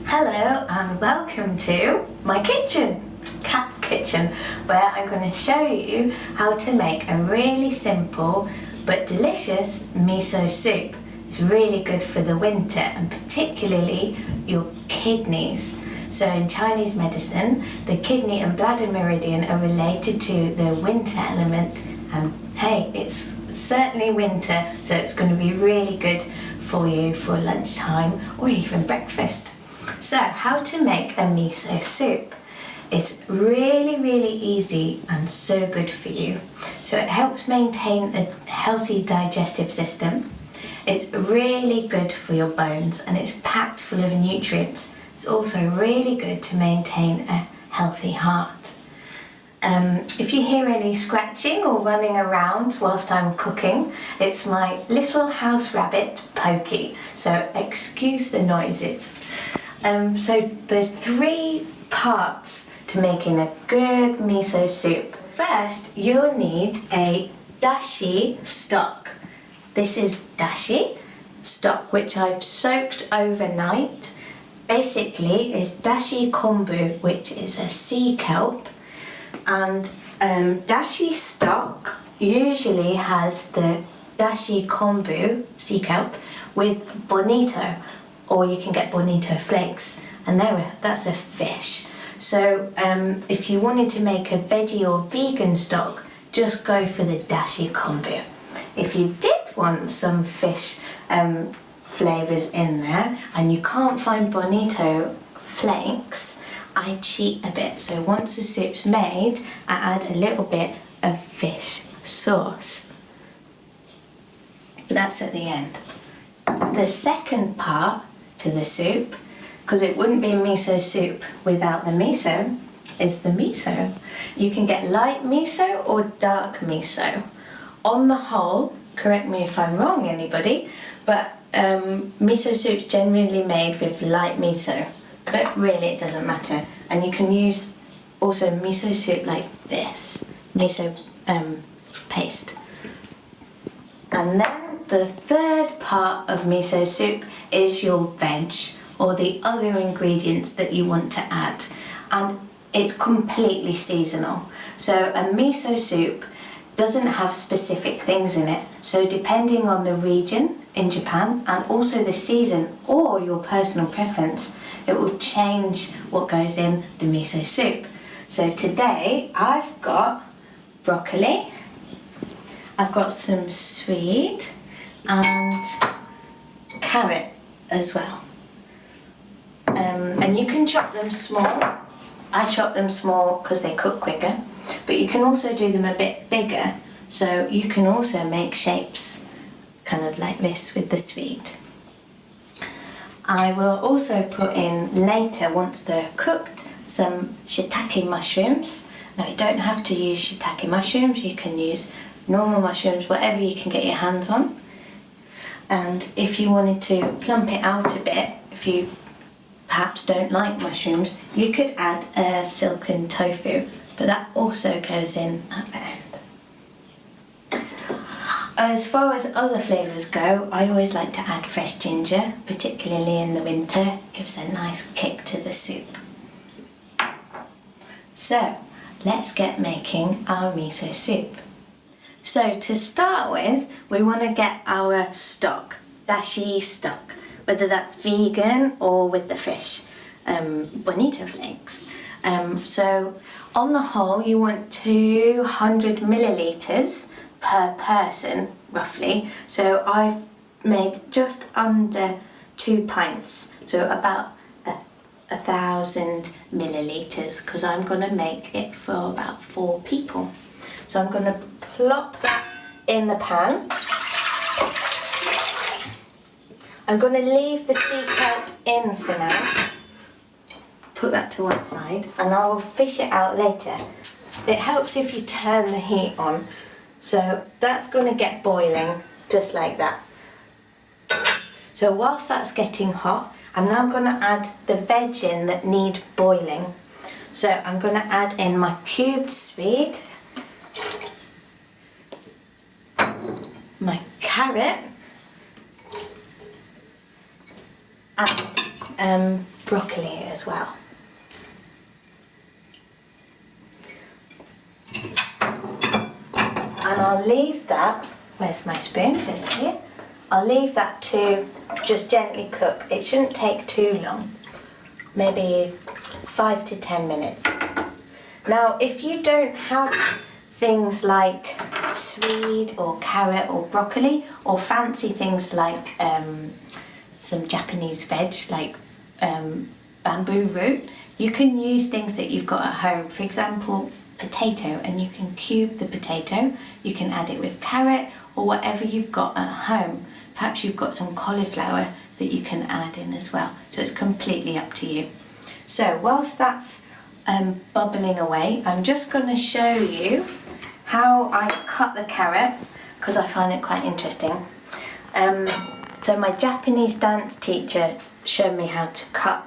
Hello and welcome to my kitchen, Cat's Kitchen, where I'm going to show you how to make a really simple but delicious miso soup. It's really good for the winter and particularly your kidneys. So in Chinese medicine, the kidney and bladder meridian are related to the winter element, and hey, it's certainly winter, so it's going to be really good for you for lunchtime or even breakfast. So how to make a miso soup. It's really easy and so good for you. So it helps maintain a healthy digestive system. It's really good for your bones and it's packed full of nutrients. It's also really good to maintain a healthy heart. If you hear any scratching or running around whilst I'm cooking, it's my little house rabbit, Pokey, so excuse the noises. So there's 3 parts to making a good miso soup. First, you'll need a Dashi Stock. This is Dashi Stock, which I've soaked overnight. Basically, it's Dashi Kombu, which is a sea kelp. And Dashi Stock usually has the Dashi Kombu, sea kelp, with Bonito, or you can get Bonito flakes, and that's a fish. So if you wanted to make a veggie or vegan stock, just go for the Dashi Kombu. If you did want some fish flavours in there and you can't find Bonito flakes, I cheat a bit. So once the soup's made, I add a little bit of fish sauce. But that's at the end. The second part to the soup, because it wouldn't be a miso soup without the miso, is the miso. You can get light miso or dark miso. On the whole, correct me if I'm wrong anybody, but miso soup's generally made with light miso, but really it doesn't matter. And you can use also miso soup like this, miso paste. And then the third part of miso soup is your veg or the other ingredients that you want to add, and it's completely seasonal. So a miso soup doesn't have specific things in it, so depending on the region in Japan and also the season or your personal preference, it will change what goes in the miso soup. So today I've got broccoli, I've got some swede and carrot as well. And you can chop them small. I chop them small because they cook quicker, but you can also do them a bit bigger, so you can also make shapes kind of like this with the swede. I will also put in later, once they're cooked, some shiitake mushrooms. Now you don't have to use shiitake mushrooms, you can use normal mushrooms, whatever you can get your hands on. And if you wanted to plump it out a bit, if you perhaps don't like mushrooms, you could add a silken tofu, but that also goes in at the end. As far as other flavours go, I always like to add fresh ginger, particularly in the winter. It gives a nice kick to the soup. So let's get making our miso soup. So to start with, we want to get our stock, Dashi Stock, whether that's vegan or with the fish, Bonito flakes. So on the whole, you want 200 millilitres per person, roughly. So I've made just under 2 pints, so about 1,000 millilitres, because I'm going to make it for about 4 people. So I'm going to plop that in the pan. I'm going to leave the sea kelp in for now. Put that to one side and I will fish it out later. It helps if you turn the heat on. So that's going to get boiling just like that. So whilst that's getting hot, I'm now going to add the veg in that need boiling. So I'm going to add in my cubed swede, my carrot, and broccoli as well. And I'll leave that, where's my spoon, just here. I'll leave that to just gently cook. It shouldn't take too long, maybe 5 to 10 minutes. Now, if you don't have things like swede or carrot or broccoli, or fancy things like some Japanese veg like bamboo root, you can use things that you've got at home. For example, potato, and you can cube the potato. You can add it with carrot or whatever you've got at home. Perhaps you've got some cauliflower that you can add in as well. So it's completely up to you. So whilst that's bubbling away, I'm just going to show you how I cut the carrot, because I find it quite interesting. So my Japanese dance teacher showed me how to cut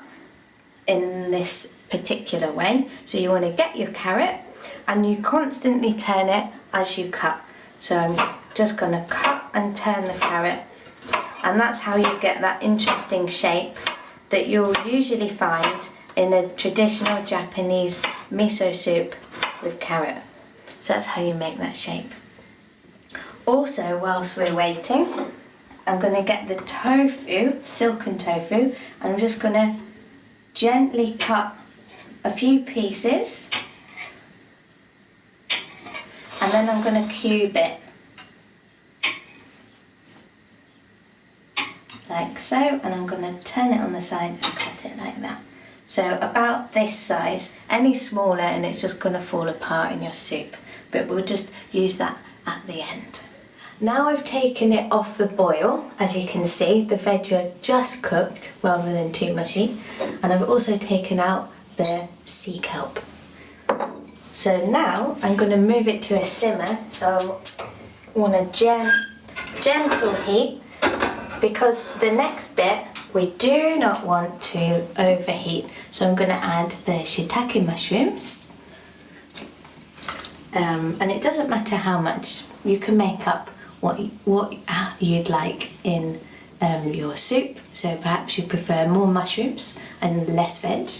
in this particular way. So you want to get your carrot and you constantly turn it as you cut. So I'm just going to cut and turn the carrot, and that's how you get that interesting shape that you'll usually find in a traditional Japanese miso soup with carrot. So that's how you make that shape. Also, whilst we're waiting, I'm going to get the tofu, silken tofu, and I'm just going to gently cut a few pieces, and then I'm going to cube it like so, and I'm going to turn it on the side and cut it like that. So about this size. Any smaller and it's just going to fall apart in your soup, but we'll just use that at the end. Now I've taken it off the boil. As you can see, the veg are just cooked rather than too mushy, and I've also taken out the sea kelp. So now I'm going to move it to a simmer, so I want a gentle heat, because the next bit we do not want to overheat. So I'm going to add the shiitake mushrooms, and it doesn't matter how much. You can make up what you'd like in your soup. So perhaps you prefer more mushrooms and less veg.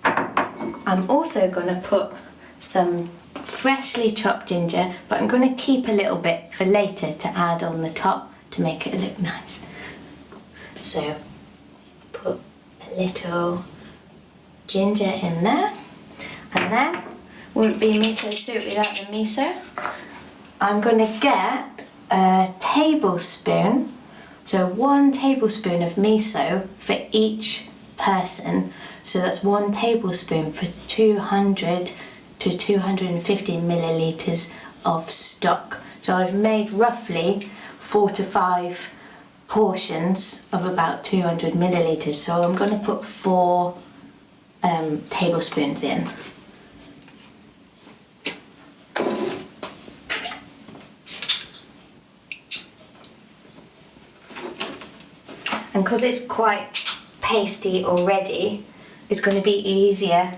I'm also going to put some freshly chopped ginger, but I'm going to keep a little bit for later to add on the top to make it look nice. So put a little ginger in there, and then wouldn't be miso soup without the miso. I'm going to get a tablespoon, so 1 tablespoon of miso for each person. So that's 1 tablespoon for 200 to 250 millilitres of stock. So I've made roughly 4 to 5 portions of about 200 millilitres. So I'm going to put 4 tablespoons in. And because it's quite pasty already, it's going to be easier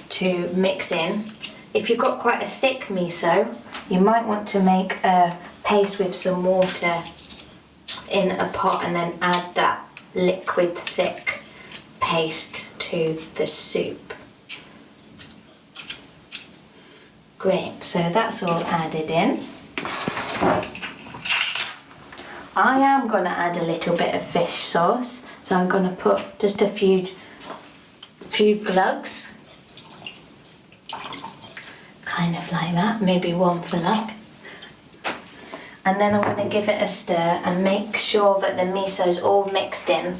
to mix in. If you've got quite a thick miso, you might want to make a paste with some water in a pot and then add that liquid thick paste to the soup. Great, so that's all added in. I am going to add a little bit of fish sauce, so I'm going to put just a few glugs, kind of like that, maybe 1 for luck. And then I'm going to give it a stir and make sure that the miso's all mixed in.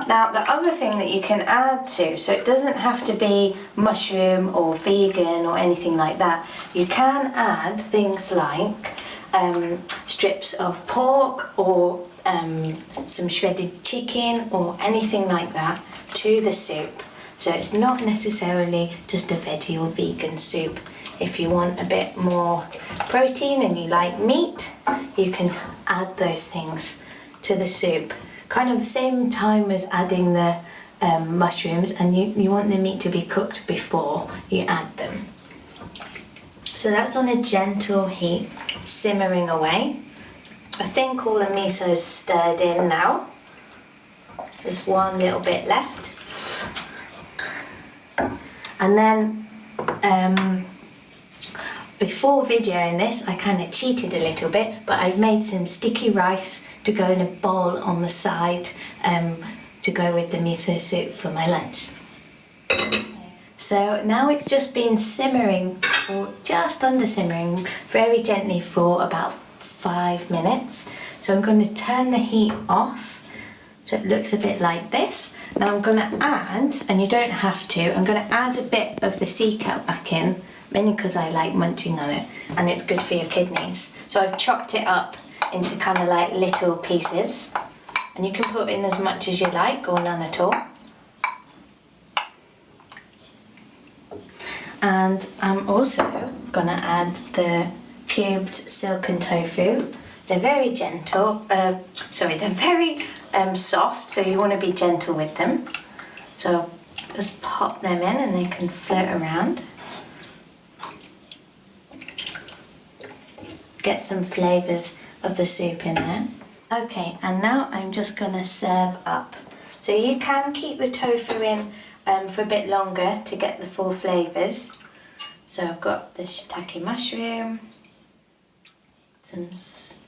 Now the other thing that you can add to, so it doesn't have to be mushroom or vegan or anything like that, you can add things like strips of pork or some shredded chicken or anything like that to the soup. So it's not necessarily just a veggie or vegan soup. If you want a bit more protein and you like meat, you can add those things to the soup. Kind of the same time as adding the mushrooms, and you want the meat to be cooked before you add them. So that's on a gentle heat, simmering away. I think all the miso's stirred in now. There's one little bit left. And then before videoing this, I kind of cheated a little bit, but I've made some sticky rice to go in a bowl on the side to go with the miso soup for my lunch. So now it's just been simmering, or just under simmering, very gently for about 5 minutes. So I'm going to turn the heat off so it looks a bit like this. Now I'm going to add, and you don't have to, I'm going to add a bit of the sea kelp back in, mainly because I like munching on it and it's good for your kidneys. So I've chopped it up into kind of like little pieces, and you can put in as much as you like or none at all. And I'm also going to add the cubed silken tofu. They're very gentle, they're very soft, so you want to be gentle with them. So just pop them in and they can float around. Get some flavours of the soup in there. Okay, and now I'm just going to serve up. So you can keep the tofu in for a bit longer to get the full flavours. So I've got the shiitake mushroom, some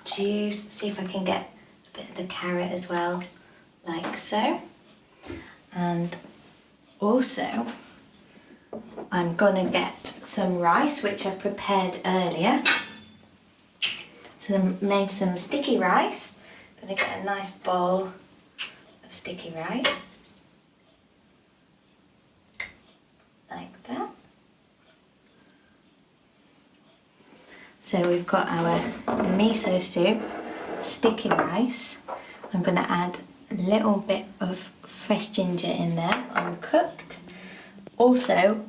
juice, see if I can get a bit of the carrot as well, like so. And also I'm going to get some rice, which I prepared earlier. So I made some sticky rice. I'm going to get a nice bowl of sticky rice, like that. So we've got our miso soup, sticky rice. I'm going to add a little bit of fresh ginger in there, uncooked. Also,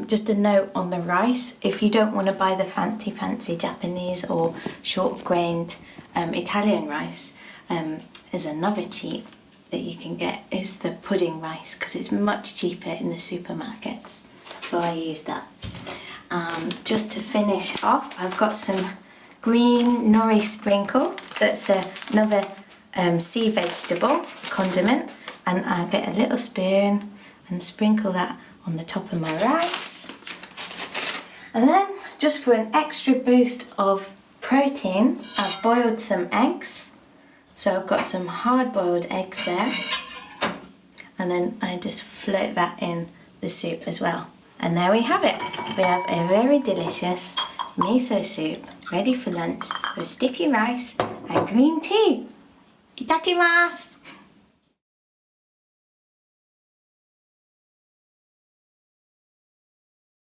just a note on the rice, if you don't want to buy the fancy Japanese or short of grained Italian rice, there's another cheap that you can get, is the pudding rice, because it's much cheaper in the supermarkets. So I use that. Just to finish off, I've got some green nori sprinkle, so it's another sea vegetable condiment, and I'll get a little spoon and sprinkle that on the top of my rice. And then, just for an extra boost of protein, I've boiled some eggs. So I've got some hard-boiled eggs there, and then I just float that in the soup as well. And there we have it. We have a very delicious miso soup ready for lunch with sticky rice and green tea. Itakimasu!